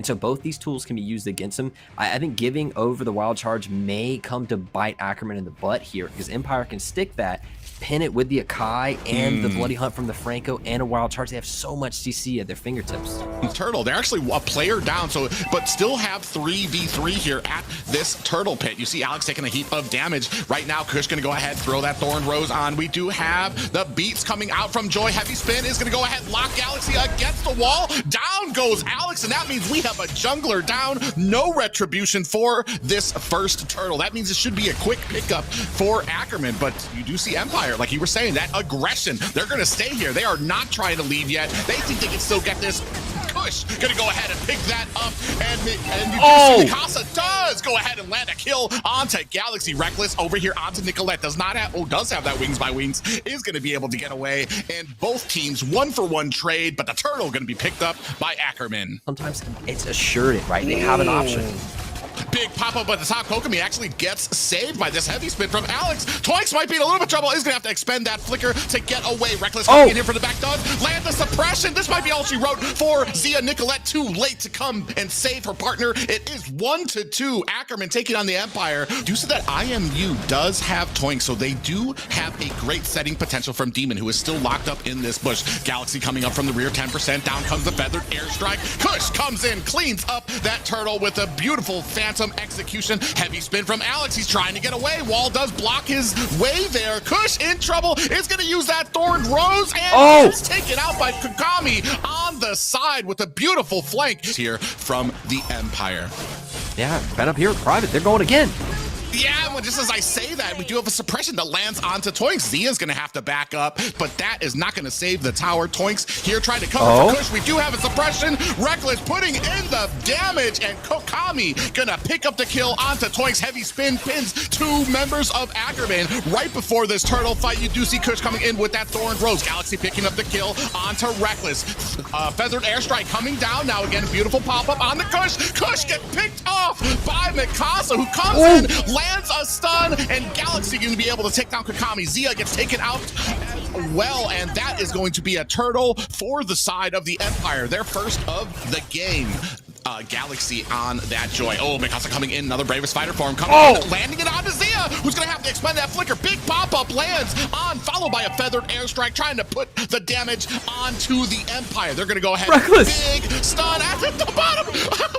And so both these tools can be used against him. I think giving over the wild charge may come to bite Ackerman in the butt here, because Empire can stick that, pin it with the Akai and the Bloody Hunt from the Franco and a wild charge. They have so much CC at their fingertips. Turtle, they're actually a player down, but still have 3v3 here at this turtle pit. You see Alex taking a heap of damage. Right now, Kush gonna go ahead, throw that Thorn Rose on. We do have the beats coming out from Joy. Heavy Spin is gonna go ahead, lock Galaxy against the wall. Down goes Alex, and that means we have a jungler down. No retribution for this first turtle. That means it should be a quick pickup for Ackerman, but you do see Empire, like you were saying, that aggression. They're gonna stay here. They are not trying to leave yet. They think they can still get this. Kush gonna go ahead and pick that up, and you see Mikasa does go ahead and land a kill onto Galaxy. Reckless over here onto Nicolette. Does have that wings by wings, is gonna be able to get away, and both teams 1-for-1 trade, but the turtle gonna be picked up by Ackerman. Sometimes it's assured, right? They have an option. Big pop-up at the top. Kokomi actually gets saved by this heavy spin from Alex. Twinks might be in a little bit of trouble. He's gonna have to expend that flicker to get away. Reckless coming in here for the back dodge. Land the suppression. This might be all she wrote for Zia. Nicolette too late to come and save her partner. It is 1-2. Ackerman taking on the Empire. You said that IMU does have Twinks, so they do have a great setting potential from Demon, who is still locked up in this bush. Galaxy coming up from the rear, 10%. Down comes the feathered airstrike. Kush comes in, cleans up that turtle with a beautiful phantom execution. Heavy spin from Alex. He's trying to get away. Wall does block his way there. Kush in trouble. Is going to use that Thorn Rose, and it's taken out by Kagami on the side with a beautiful flank here from the Empire. Yeah, been up here, private. They're going again. Yeah, well, just as I say that, we do have a suppression that lands onto Toinks. Zia's gonna have to back up, but that is not gonna save the tower. Toinks here trying to cover for Kush. We do have a suppression. Reckless putting in the damage, and Kokami gonna pick up the kill onto Toinks. Heavy spin pins two members of Ackerman. Right before this turtle fight, you do see Kush coming in with that Thorn Rose. Galaxy picking up the kill onto Reckless. Feathered airstrike coming down. Now again, beautiful pop-up on the Kush. Kush gets picked off by Mikasa, who comes in, lands a stun, and Galaxy going to be able to take down Kokami. Zia gets taken out as well, and that is going to be a turtle for the side of the Empire. Their first of the game. Galaxy on that Joy. Oh, Mikasa coming in, another Bravest Fighter form coming in, landing it onto Zia, who's gonna have to expend that flicker. Big pop-up lands on, followed by a feathered airstrike, trying to put the damage onto the Empire. They're gonna go ahead. Reckless. Big stun at the bottom.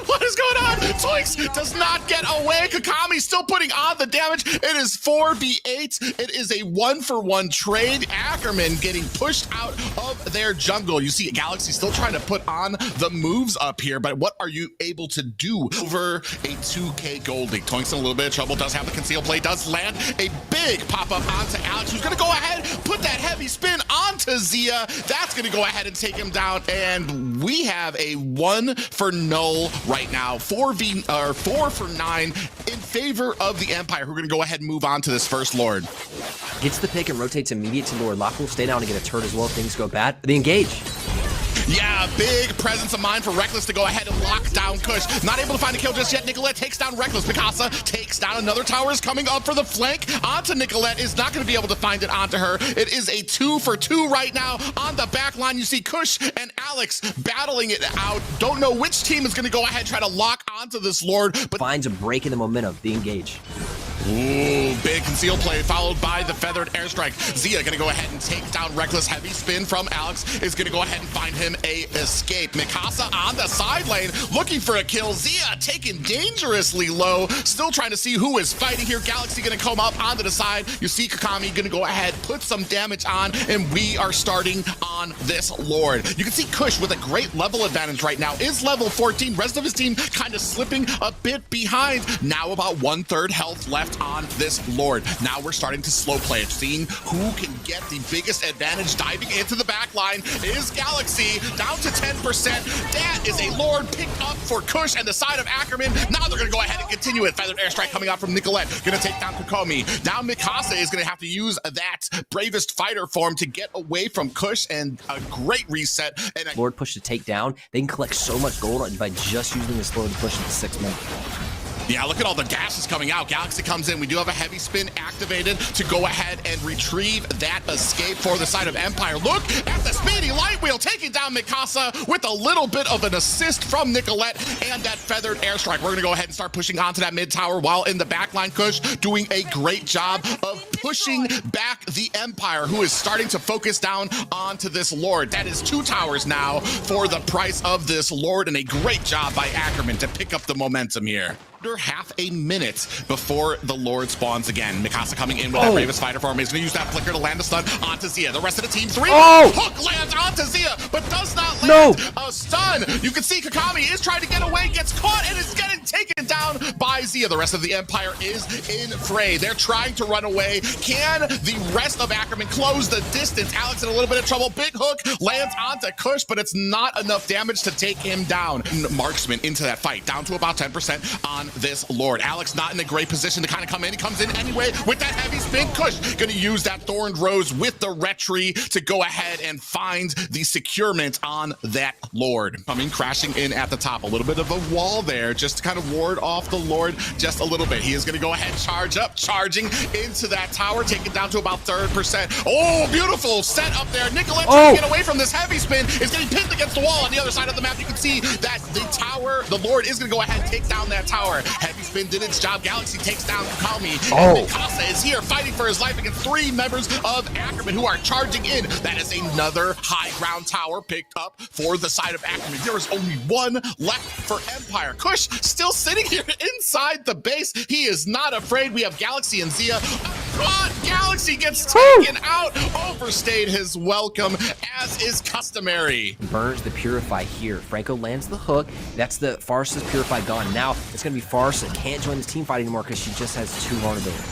What is going on? Toinks does not get away. Kakami still putting on the damage. It is 4v8. It is a 1-for-1 trade. Ackerman getting pushed out of their jungle. You see Galaxy still trying to put on the moves up here, but what are you able to do over a 2K gold league? Toinks in a little bit of trouble, does have the conceal play, does land a big pop-up onto Alex, who's gonna go ahead, put that heavy spin onto Zia. That's gonna go ahead and take him down, and we have a 1 for null right now. 4 for 9 in favor of the Empire, who are gonna go ahead and move on to this first Lord. Gets the pick and rotates immediate to Lord. Lock will stay down and get a turret as well if things go bad. They engage. Yeah, big presence of mind for Reckless to go ahead and lock down Kush. Not able to find a kill just yet. Nicolette takes down Reckless. Mikasa takes down another tower, is coming up for the flank onto Nicolette. Is not going to be able to find it onto her. It is a 2 for 2 right now on the back line. You see Kush and Alex battling it out. Don't know which team is going to go ahead and try to lock onto this Lord, but finds a break in the momentum. They engage. Ooh, big conceal play followed by the feathered airstrike. Zia gonna go ahead and take down Reckless. Heavy spin from Alex is gonna go ahead and find him a escape. Mikasa on the side lane looking for a kill. Zia taken dangerously low, still trying to see who is fighting here. Galaxy gonna come up onto the side. You see Kakami gonna go ahead, put some damage on, and we are starting on this Lord. You can see Kush with a great level advantage right now, is level 14. Rest of his team kind of slipping a bit behind. Now about 1/3 health left on this Lord. Now we're starting to slow play it, seeing who can get the biggest advantage. Diving into the back line is Galaxy, down to 10%. That is a Lord picked up for Kush and the side of Ackerman. Now they're gonna go ahead and continue it. Feathered airstrike coming out from Nicolette, gonna take down Kokomi. Now Mikasa is gonna have to use that Bravest Fighter form to get away from Kush, and a great reset. And Lord push to take down. They can collect so much gold by just using this Lord to push into 6 men. Yeah, look at all the dashes coming out. Galaxy comes in. We do have a heavy spin activated to go ahead and retrieve that escape for the side of Empire. Look at the speedy light wheel taking down Mikasa with a little bit of an assist from Nicolette and that feathered airstrike. We're going to go ahead and start pushing onto that mid tower while in the backline, Kush doing a great job of pushing back the Empire, who is starting to focus down onto this Lord. That is 2 towers now for the price of this Lord, and a great job by Ackerman to pick up the momentum here. Under half a minute before the Lord spawns again. Mikasa coming in with that bravest fighter form. He's going to use that flicker to land a stun onto Zia. The rest of the team, 3 hook lands onto Zia, but does not land a stun. You can see Kakami is trying to get away, gets caught, and is getting taken down by Zia. The rest of the Empire is in fray. They're trying to run away. Can the rest of Ackerman close the distance? Alex in a little bit of trouble. Big hook lands onto Kush, but it's not enough damage to take him down. Marksman into that fight, down to about 10% on this Lord. Alex not in a great position to kind of come in. He comes in anyway with that heavy spin. Kush gonna use that Thorned Rose with the retry to go ahead and find the securement on that Lord. Coming crashing in at the top. A little bit of a wall there just to kind of ward off the Lord just a little bit. He is gonna go ahead, charge up, charging into that tower, taken down to about 3%. Oh, beautiful set up there. Nicolette trying to get away from this heavy spin, is getting pinned against the wall. On the other side of the map, you can see that the tower, the Lord is gonna go ahead and take down that tower. Heavy spin did its job. Galaxy takes down Kakami. And Mikasa is here fighting for his life against 3 members of Ackerman who are charging in. That is another high ground tower picked up for the side of Ackerman. There is only 1 left for Empire. Kush still sitting here inside the base. He is not afraid. We have Galaxy and Zia. But Galaxy gets taken out. Overstayed his welcome, as is customary. Burns the Purify here. Franco lands the hook. That's the Farsa's Purify gone. Now it's going to be Farsa. Can't join this team fight anymore because she just has 2 vulnerability.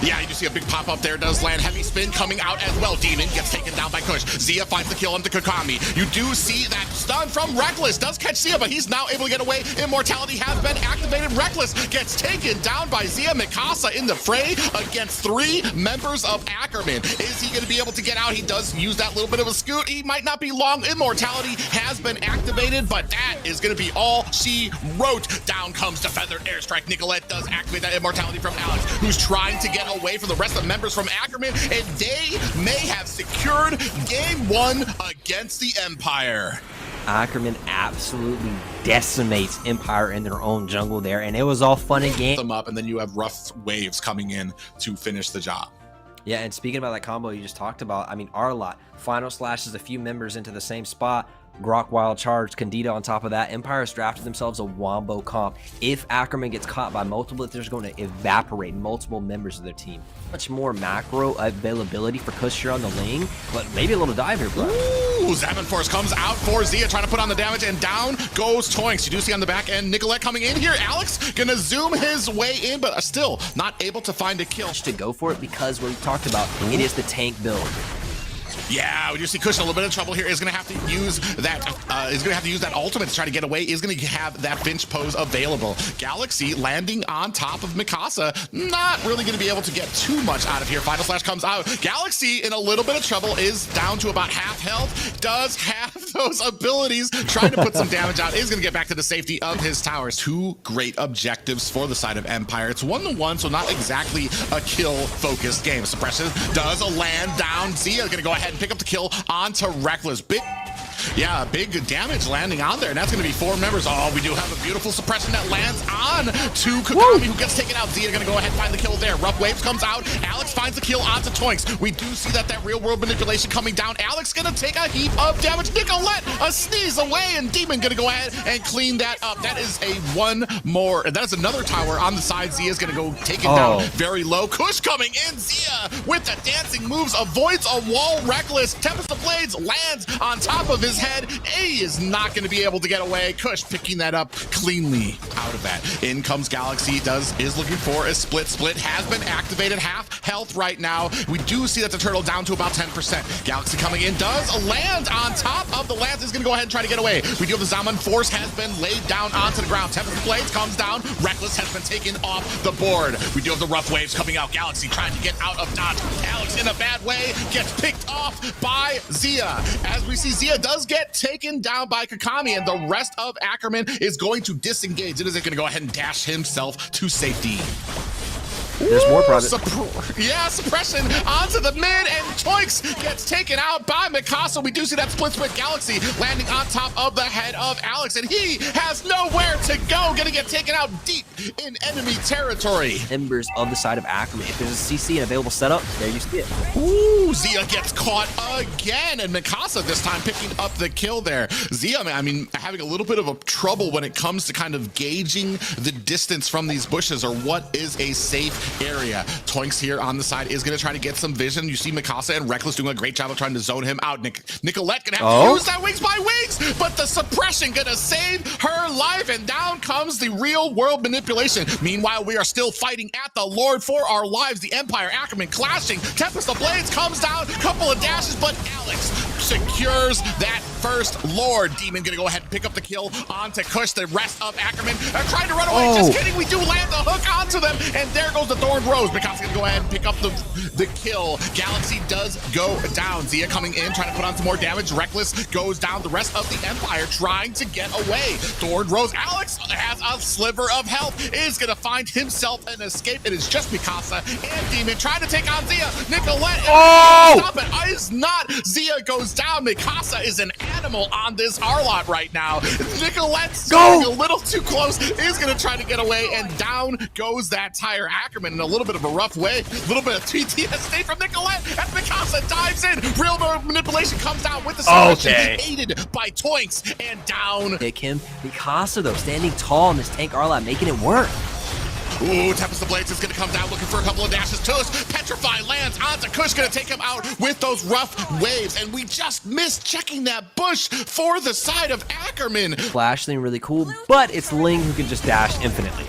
Yeah, you do see a big pop up there. Does land heavy spin coming out as well. Demon gets taken down by Kush. Zia finds the kill onto Kakami. You do see that stun from Reckless. Does catch Zia, but he's now able to get away. Immortality has been activated. Reckless gets taken down by Zia. Mikasa in the fray against 3 members of Ackerman. Is he going to be able to get out? He does use that little bit of a scoot. He might not be long. Immortality has been activated, but that is going to be all she wrote. Down comes the feathered airstrike. Nicolette does activate that immortality from Alex, who's trying to get away from the rest of the members from Ackerman, and they may have secured game 1 against the Empire. Ackerman absolutely decimates Empire in their own jungle there, and it was all fun and games. Them up, and then you have rough waves coming in to finish the job. Yeah, and speaking about that combo you just talked about, I mean, Arlot, final slashes a few members into the same spot. Grok Wild Charge, Candida on top of that. Empire has drafted themselves a Wombo comp. If Ackerman gets caught by multiple, they're going to evaporate multiple members of their team. Much more macro availability for Kush here on the lane, but maybe a little dive here, bro. Ooh, Zaman Force comes out for Zia, trying to put on the damage, and down goes Toinks. You do see on the back end, Nicolette coming in here. Alex gonna zoom his way in, but still not able to find a kill. To go for it because what we talked about, it is the tank build. Yeah, we do see Kush in a little bit of trouble here. Is going to have to use that. Is going to have to use that ultimate to try to get away. Is going to have that Finch pose available. Galaxy landing on top of Mikasa. Not really going to be able to get too much out of here. Final Slash comes out. Galaxy in a little bit of trouble. Is down to about half health. Does have those abilities. Trying to put some damage out. Is going to get back to the safety of his towers. 2 great objectives for the side of Empire. It's 1-1, so not exactly a kill-focused game. Suppression does a land down. Zia going to go ahead and pick up the kill onto Reckless. Big damage landing on there, and that's going to be 4 members. Oh, we do have a beautiful suppression that lands on to Kakami, who gets taken out. Zia going to go ahead and find the kill there. Rough Waves comes out. Alex finds the kill onto Toinks. We do see that real-world manipulation coming down. Alex going to take a heap of damage. Nicolette, a sneeze away, and Demon going to go ahead and clean that up. That is that is another tower on the side. Zia's going to go take it down very low. Kush coming in. Zia with the dancing moves, avoids a wall. Reckless. Tempest of Blades lands on top of his head. A is not going to be able to get away. Kush picking that up cleanly out of that. In comes Galaxy. Is looking for a split. Split has been activated. Half health right now. We do see that the turtle down to about 10%. Galaxy coming in, does land on top of the Lance, is gonna go ahead and try to get away. We do have the Zaman Force has been laid down onto the ground. Tempest Blades comes down, Reckless has been taken off the board. We do have the rough waves coming out. Galaxy trying to get out of dodge. Alex in a bad way gets picked off by Zia. As we see, Zia does get taken down by Kakami, and the rest of Ackerman is going to disengage. It is going to go ahead and dash himself to safety. There's more private. Suppression onto the mid, and Toinks gets taken out by Mikasa. We do see that split Galaxy landing on top of the head of Alex, and he has nowhere to go. Gonna get taken out deep in enemy territory. Embers of the side of Ackerman. If there's a CC and available setup, there you see it. Ooh, Zia gets caught again, and Mikasa this time picking up the kill there. Zia, I mean, having a little bit of a trouble when it comes to kind of gauging the distance from these bushes, or what is a safe area. Toinks here on the side is going to try to get some vision. You see Mikasa and Reckless doing a great job of trying to zone him out. Nicolette going to have to use that wings by wings, but the suppression going to save her life, and down comes the real world manipulation. Meanwhile, we are still fighting at the Lord for our lives. The Empire, Ackerman clashing. Tempest of Blades comes down, couple of dashes, but Alex secures that first Lord. Demon going to go ahead and pick up the kill onto Kush. The rest of Ackerman are trying to run away. Just kidding. We do land the hook onto them, and there goes the Thorn Rose. Mikasa gonna go ahead and pick up the kill. Galaxy does go down. Zia coming in, trying to put on some more damage. Reckless goes down. The rest of the Empire trying to get away. Thorn Rose. Alex has a sliver of health, is gonna find himself an escape. It is just Mikasa and Demon trying to take on Zia. Nicolette, stop it. Is not. Zia goes down. Mikasa is an animal on this Arlot right now. Nicolette's going a little too close, is gonna try to get away, and down goes that tire. Ackerman in a little bit of a rough way, a little bit of PTSD from Nicolette, and Mikasa dives in. Real manipulation comes down with the suppression, aided by Toinks, and down. Pick him. Mikasa though, standing tall in this tank Arlot, making it work. Ooh, Tempest of Blades is going to come down looking for a couple of dashes. Tush, Petrify lands onto Kush, going to take him out with those rough waves. And we just missed checking that bush for the side of Ackerman. Flash thing really cool, but it's Ling who can just dash infinitely.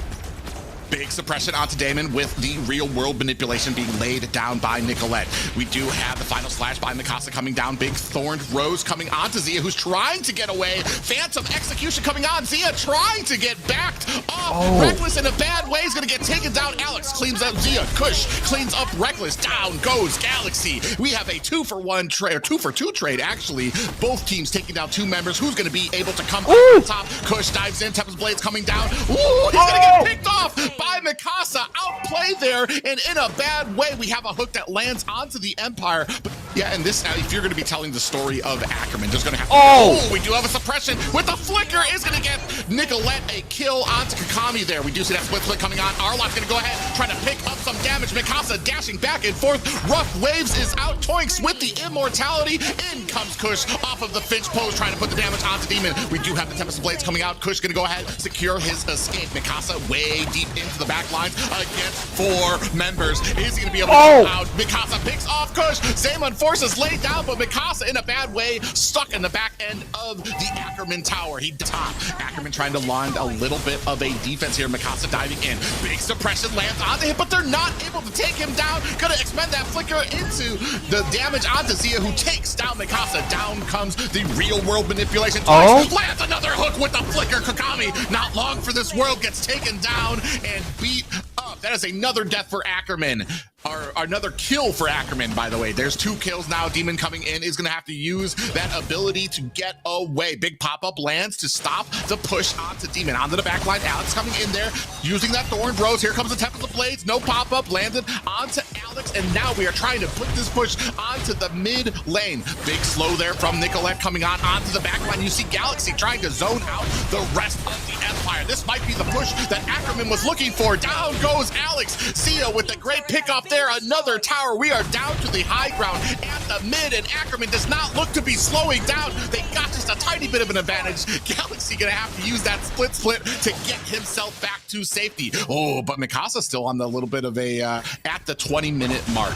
Big suppression onto Damon with the real world manipulation being laid down by Nicolette. We do have the final slash by Mikasa coming down. Big Thorned Rose coming onto Zia, who's trying to get away. Phantom Execution coming on. Zia trying to get backed off. Reckless in a bad way is going to get taken down. Alex cleans up Zia. Kush cleans up Reckless. Down goes Galaxy. We have a 2-for-1 trade, or 2-for-2 trade actually. Both teams taking down 2 members. Who's going to be able to come on top? Kush dives in. Tempest Blades coming down. Ooh, he's going to get picked off by Mikasa. Outplay there, and in a bad way. We have a hook that lands onto the Empire. But yeah, and this, if you're going to be telling the story of Ackerman, there's going to have to we do have a suppression with the flicker, is going to get Nicolette a kill onto Kakami there. We do see that split coming on. Arlot's going to go ahead, trying to pick up some damage. Mikasa dashing back and forth. Rough Waves is out. Toinks with the immortality. In comes Kush off of the Finch pose, trying to put the damage onto Demon. We do have the Tempest Blades coming out. Kush going to go ahead, secure his escape. Mikasa way deep into the back lines against 4 members. Is he going to be able to come out? Mikasa picks off Kush. Zaman forces laid down, but Mikasa in a bad way, stuck in the back end of the Ackerman tower. He top. Ackerman trying to land a little bit of a defense here. Mikasa diving in. Big suppression lands onto him, but they're not able to take him down. Gonna expend that flicker into the damage onto Zia, who takes down Mikasa. Down comes the real world manipulation. Lands another hook with the flicker. Kakami, not long for this world, gets taken down and beat up. That is another death for Ackerman. Or another kill for Ackerman, by the way. There's 2 kills now. Demon coming in is going to have to use that ability to get away. Big pop-up lands to stop the push onto Demon. Onto the back line. Alex coming in there, using that Thorn Rose. Here comes the Tempest of Blades. No pop-up. Landed onto Alex. And now we are trying to put this push onto the mid lane. Big slow there from Nicolette coming on onto the back line. You see Galaxy trying to zone out the rest of the Empire. This might be the push that Ackerman was looking for. Down goes Alex. Zia with the great pickoff there. Another tower. We are down to the high ground at the mid, and Ackerman does not look to be slowing down. They got just a tiny bit of an advantage. Galaxy gonna have to use that split to get himself back to safety. But Mikasa still on the little bit of a at the 20-minute mark.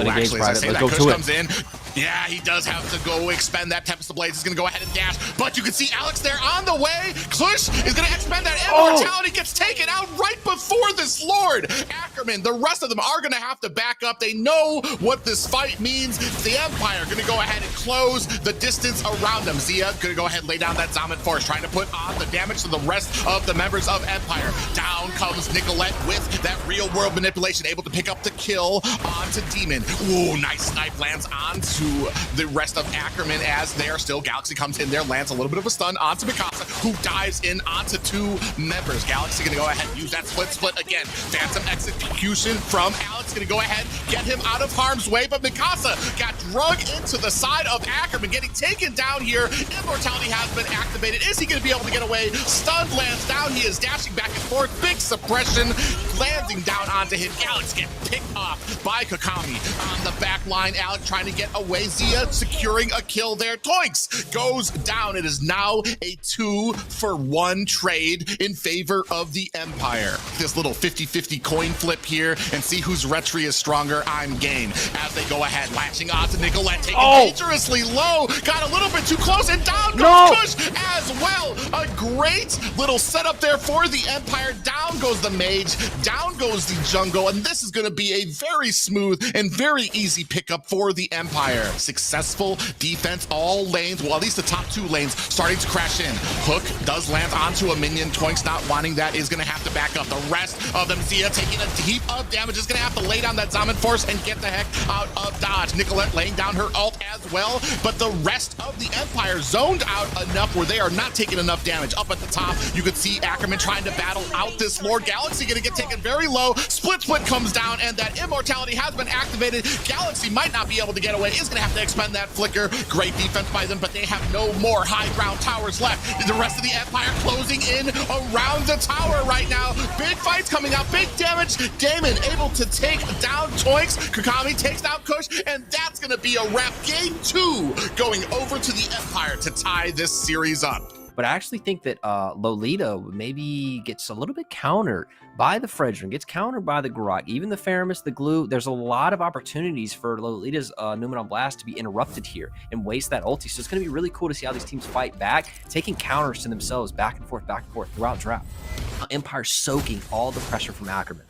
Actually, as I say that, Kush comes in. Yeah, he does have to go expend that Tempest of Blades. He's going to go ahead and dash, but you can see Alex there on the way. Kush is going to expend that immortality, gets taken out right before this Lord. Ackerman, the rest of them are going to have to back up. They know what this fight means. The Empire going to go ahead and close the distance around them. Zia going to go ahead and lay down that Zombie Force, trying to put on the damage to the rest of the members of Empire. Down comes Nicolette with that real world manipulation, able to pick up the kill onto Demon. Ooh, nice snipe lands onto the rest of Ackerman as they are still. Galaxy comes in there, lands a little bit of a stun onto Mikasa, who dives in onto two members. Galaxy gonna go ahead and use that split again. Phantom execution from Alex, gonna go ahead, get him out of harm's way, but Mikasa got drug into the side of Ackerman, getting taken down here. Immortality has been activated. Is he gonna be able to get away? Stun lands down. He is dashing back and forth. Big suppression landing down onto him. Alex get picked off by Kokami on the back line. Alex trying to get away. Zia securing a kill there. Toinks goes down. It is now a 2-for-1 trade in favor of the Empire. This little 50-50 coin flip here and see whose Retri is stronger. I'm game. As they go ahead, latching onto Nicolette, taking dangerously low. Got a little bit too close, and down goes Kush as well. A great little setup there for the Empire. Down goes the mage, down goes the jungle, and this is going to be a very smooth and very easy pickup for the Empire. Successful defense, all lanes, well, at least the top two lanes starting to crash in. Hook does land onto a minion. Toinks not wanting that, is going to have to back up. The rest of them, Zia taking a heap of damage, is going to have to lay down that Zombie Force and get the heck out of dodge. Nicolette laying down her ult as well, but the rest of the Empire zoned out enough where they are not taking enough damage. Up at the top, you could see Ackerman trying to battle out this Lord. Galaxy going to get taken very low. Split comes down, and that immortality has been activated. Galaxy might not be able to get away, is going to have to expend that flicker. Great defense by them, but they have no more high ground towers left. The rest of the Empire closing in around the tower right now. Big fights coming out, big damage. Damon able to take down Toinks. Kokami takes down Kush, and that's going to be a wrap. Game 2 going over to the Empire to tie this series up. But I actually think that Lolita maybe gets a little bit countered by the Fredrin, gets countered by the Grok, even the Faramis, the Glue. There's a lot of opportunities for Lolita's Numenon Blast to be interrupted here and waste that ulti. So it's going to be really cool to see how these teams fight back, taking counters to themselves back and forth throughout draft. Empire soaking all the pressure from Ackerman.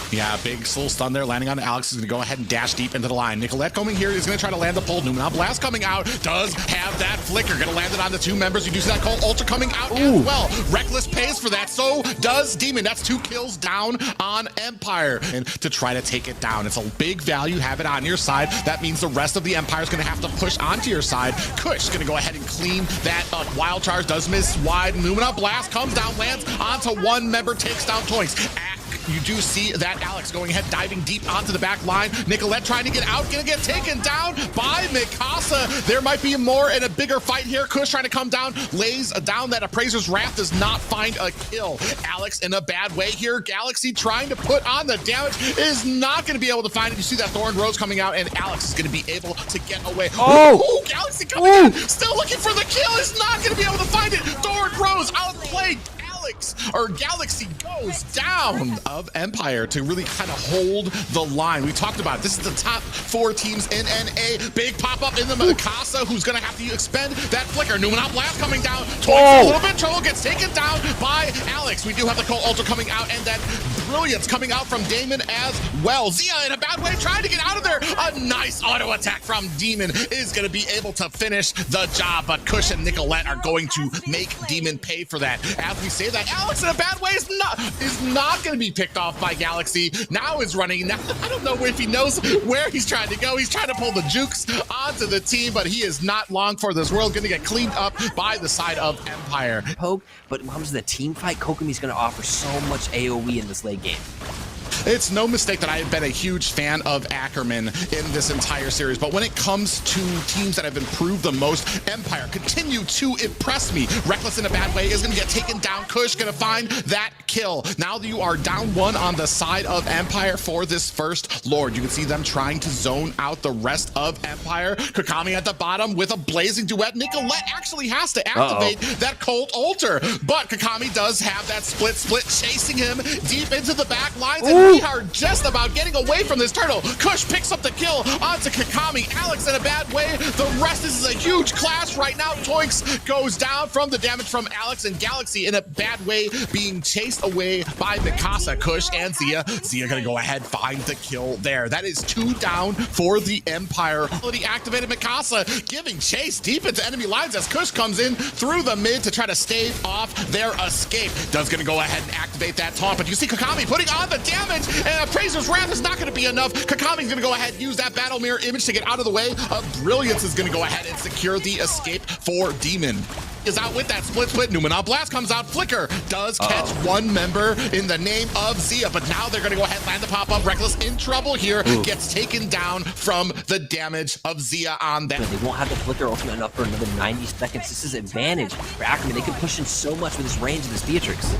Yeah, big soul stun there, landing on Alex. Is going to go ahead and dash deep into the line. Nicolette coming here is going to try to land the pull. Numenon Blast coming out, does have that flicker. Going to land it on the two members. You do see that Cold Ultra coming out as well. Reckless pays for that, so does Demon. That's 2 kills down on Empire. And to try to take it down, it's a big value. Have it on your side. That means the rest of the Empire is going to have to push onto your side. Kush is going to go ahead and clean that wild charge. Does miss wide. Numenon Blast comes down, lands onto one member, takes down Toinks. You do see that Alex going ahead, diving deep onto the back line. Nicolette trying to get out, gonna get taken down by Mikasa. There might be more and a bigger fight here. Kush trying to come down, lays down that Appraiser's Wrath, does not find a kill. Alex in a bad way here. Galaxy trying to put on the damage, is not gonna be able to find it. You see that Thorn Rose coming out, and Alex is gonna be able to get away. Oh, Galaxy coming in, still looking for the kill, is not gonna be able to find it. Thorn Rose outplayed. Galaxy goes down of Empire to really kind of hold the line. We talked about it. This is the top 4 teams in NA. Big pop up in the Mikasa, who's going to have to expend that flicker. Numenon Blast coming down. Toinks a little bit trouble, gets taken down by Alex. We do have the Cold Ultra coming out, and that Brilliance coming out from Damon as well. Zia in a bad way, trying to get out of there. A nice auto attack from Demon is going to be able to finish the job, but Kush and Nicolette are going to make Demon pay for that. As we say that, Alex in a bad way is not going to be picked off by Galaxy. Now is running. Now, I don't know if he knows where he's trying to go. He's trying to pull the jukes onto the team, but he is not long for this world. Going to get cleaned up by the side of Empire. Poke, but when it comes to the team fight, Kokomi's going to offer so much AoE in this late game. It's no mistake that I have been a huge fan of Ackerman in this entire series, but when it comes to teams that have improved the most, Empire continue to impress me. Reckless in a bad way is going to get taken down. Kush going to find that kill. Now that you are down 1 on the side of Empire for this first Lord, you can see them trying to zone out the rest of Empire. Kokami at the bottom with a blazing duet. Nicolette actually has to activate that Cold Ultra, but Kokami does have that split chasing him deep into the back lines. And We are just about getting away from this turtle. Kush picks up the kill onto Kakami. Alex in a bad way. The rest, this is a huge clash right now. Toinks goes down from the damage from Alex, and Galaxy in a bad way being chased away by Mikasa. Kush and Zia. Zia gonna go ahead, find the kill there. That is 2 down for the Empire. Ability activated Mikasa giving chase deep into enemy lines as Kush comes in through the mid to try to stave off their escape. Does gonna go ahead and activate that taunt, but you see Kakami putting on the damage, and Appraiser's Wrath is not gonna be enough. Kakami's gonna go ahead and use that battle mirror image to get out of the way. Brilliance is gonna go ahead and secure the escape for Demon. Is out with that split. Numenal Blast comes out. Flicker does catch one member in the name of Zia, but now they're gonna go ahead and land the pop-up. Reckless in trouble here, gets taken down from the damage of Zia on them. They won't have the Flicker ultimate enough for another 90 seconds. This is advantage for Ackerman. They can push in so much with this range of this Beatrix.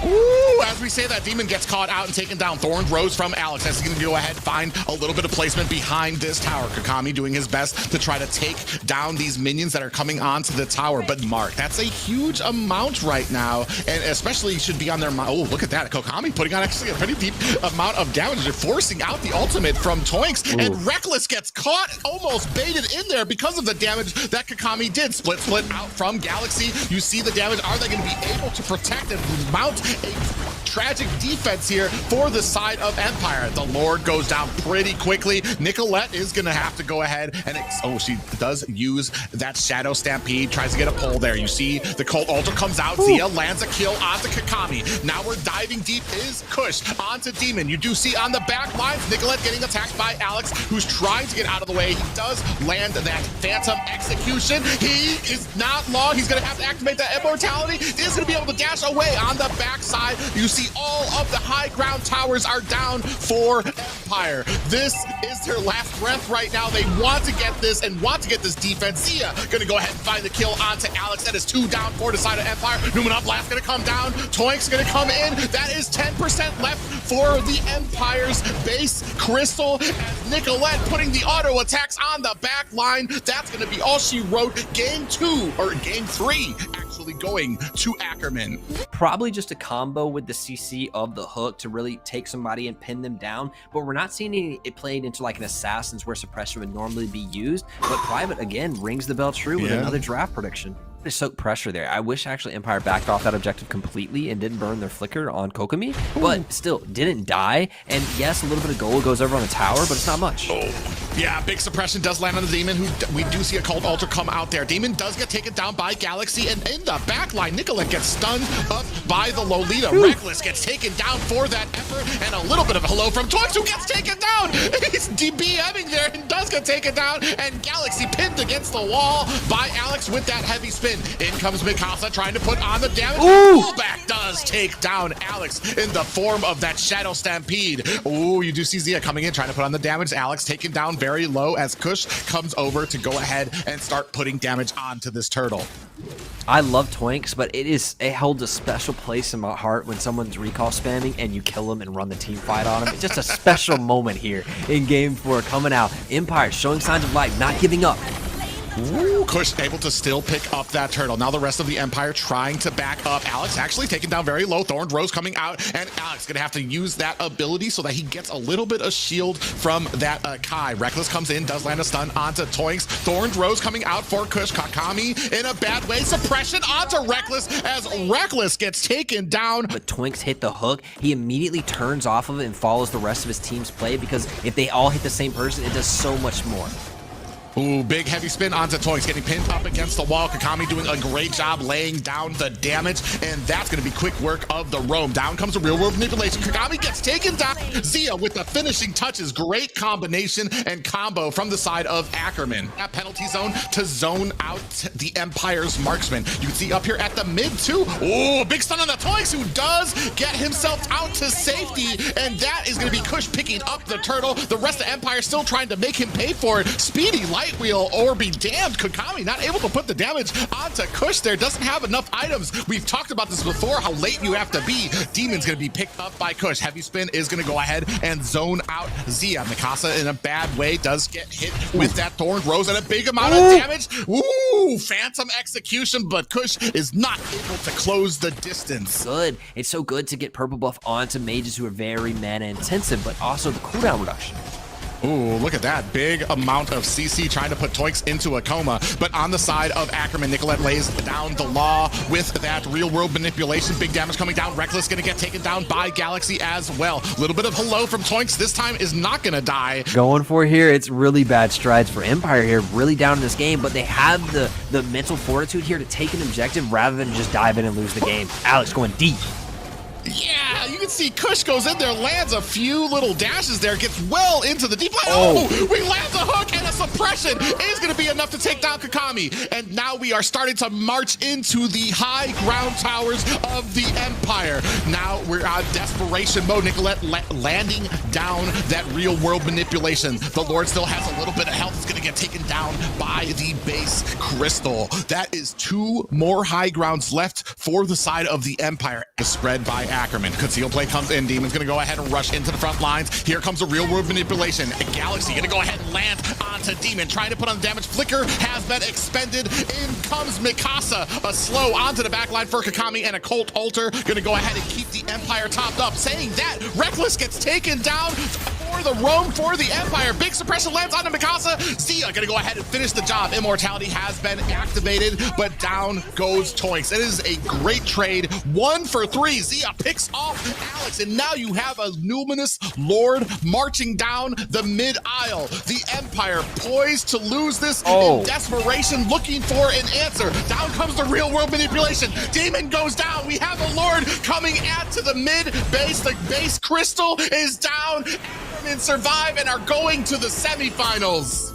Ooh, as we say that, Demon gets caught out and taken down. Thorned Rose from Alex. That's going to go ahead, find a little bit of placement behind this tower. Kakami doing his best to try to take down these minions that are coming onto the tower. But Mark, that's a huge amount right now, and especially should be on their mind. Oh, look at that. Kokami putting on actually a pretty deep amount of damage. They're forcing out the ultimate from Toinks, and Reckless gets caught, almost baited in there because of the damage that Kakami did. Split out from Galaxy. You see the damage. Are they going to be able to protect and mount a tragic defense here for the side of Empire? The Lord goes down pretty quickly. Nicolette is gonna have to go ahead and she does use that Shadow Stampede, tries to get a pull there. You see the Cold Altar comes out. Zia lands a kill onto Kakami. Now we're diving deep. Is Kush onto Demon. You do see on the back lines Nicolette getting attacked by Alex, who's trying to get out of the way. He does land that Phantom Execution. He is not long. He's gonna have to activate that Immortality. He's gonna be able to dash away on the backside. You see all of the high ground towers are down for Empire. This is their last breath right now. They want to get this and want to get this defense. Zia gonna go ahead and find the kill onto Alex. That is 2 down for the side of Empire. Numenal Blast gonna come down. Toinks gonna come in. That is 10% left for the Empire's base. Crystal and Nicolette putting the auto attacks on the back line. That's gonna be all she wrote. Game 2 or game 3 actually going to Ackerman. Probably just a combo with the CC of the hook to really take somebody and pin them down, but we're not seeing it played into like an Assassin's where suppression would normally be used. But Private again rings the bell true with another draft prediction. To soak pressure there. I wish actually Empire backed off that objective completely and didn't burn their Flicker on Kokami, but still didn't die. And yes, a little bit of gold goes over on the tower, but it's not much. Yeah, big suppression does land on the Demon, who we do see a Cold Altar come out there. Demon does get taken down by Galaxy, and in the back line, Nicolette gets stunned up by the Lolita. Reckless gets taken down for that effort, and a little bit of a hello from Toinks, who gets taken down. He's DBMing there and does get taken down, and Galaxy pinned against the wall by Alex with that heavy spin. In comes Mikasa trying to put on the damage. Pullback does take down Alex in the form of that Shadow Stampede. Ooh, you do see Zia coming in trying to put on the damage. Alex taken down very low as Kush comes over to go ahead and start putting damage onto this turtle. I love Toinks, but it holds a special place in my heart when someone's recall spamming and you kill them and run the team fight on them. It's just a special moment here in game 4 coming out. Empire showing signs of life, not giving up. Ooh, Kush able to still pick up that turtle. Now the rest of the Empire trying to back up. Alex actually taken down very low. Thorned Rose coming out, and Alex gonna have to use that ability so that he gets a little bit of shield from that Kai. Reckless comes in, does land a stun onto Toinks. Thorned Rose coming out for Kush. Kakami in a bad way. Suppression onto Reckless as Reckless gets taken down. But Toinks hit the hook. He immediately turns off of it and follows the rest of his team's play, because if they all hit the same person, it does so much more. Ooh, big heavy spin onto Toinks, getting pinned up against the wall. Kakami doing a great job laying down the damage, and that's going to be quick work of the roam. Down comes the real world manipulation. Kakami gets taken down. Zia with the finishing touches. Great combination and combo from the side of Ackerman. That penalty zone to zone out the Empire's marksman. You can see up here at the mid too. Ooh, big stun on the Toinks, who does get himself out to safety, and that is going to be Kush picking up the turtle. The rest of Empire still trying to make him pay for it. Speedy light wheel or be damned. Kakami not able to put the damage onto Kush there. Doesn't have enough items. We've talked about this before, how late you have to be. Demon's going to be picked up by Kush. Heavy spin is going to go ahead and zone out Zia. Mikasa in a bad way does get hit with that Thorned Rose and a big amount of damage. Woo! Ooh, phantom execution, but Kush is not able to close the distance. Good. It's so good to get purple buff onto mages who are very mana intensive, but also the cooldown reduction. Ooh, look at that. Big amount of CC trying to put Toinks into a coma. But on the side of Ackerman, Nicolette lays down the law with that real-world manipulation. Big damage coming down. Reckless going to get taken down by Galaxy as well. A little bit of hello from Toinks. This time is not going to die. Going for here, it's really bad strides for Empire here. Really down in this game, but they have the mental fortitude here to take an objective rather than just dive in and lose the game. Alex going deep. Yeah, you can see Kush goes in there, lands a few little dashes there, gets well into the deep lane. Oh, we land a hook and a suppression is going to be enough to take down Kakami. And now we are starting to march into the high ground towers of the Empire. Now we're on desperation mode. Nicolette landing down that real world manipulation. The Lord still has a little bit of health. It's going to get taken down by the base crystal. That is 2 more high grounds left for the side of the Empire. Spread by Ackerman. Conceal play comes in. Demon's going to go ahead and rush into the front lines. Here comes a real world manipulation. A Galaxy going to go ahead and land onto Demon, trying to put on the damage. Flicker has been expended. In comes Mikasa. A slow onto the back line for Kakami and a Colt Alter. Going to go ahead and keep the Empire topped up. Saying that, Reckless gets taken down for the roam for the Empire. Big suppression lands onto Mikasa. Zia going to go ahead and finish the job. Immortality has been activated, but down goes Toinks. It is a great trade. 1 for 3. Zia picks off Alex, and now you have a numinous Lord marching down the mid aisle. The Empire poised to lose this in desperation, looking for an answer. Down comes the real world manipulation. Demon goes down. We have a Lord coming at to the mid base. The base crystal is down. Ackerman survive and are going to the semifinals.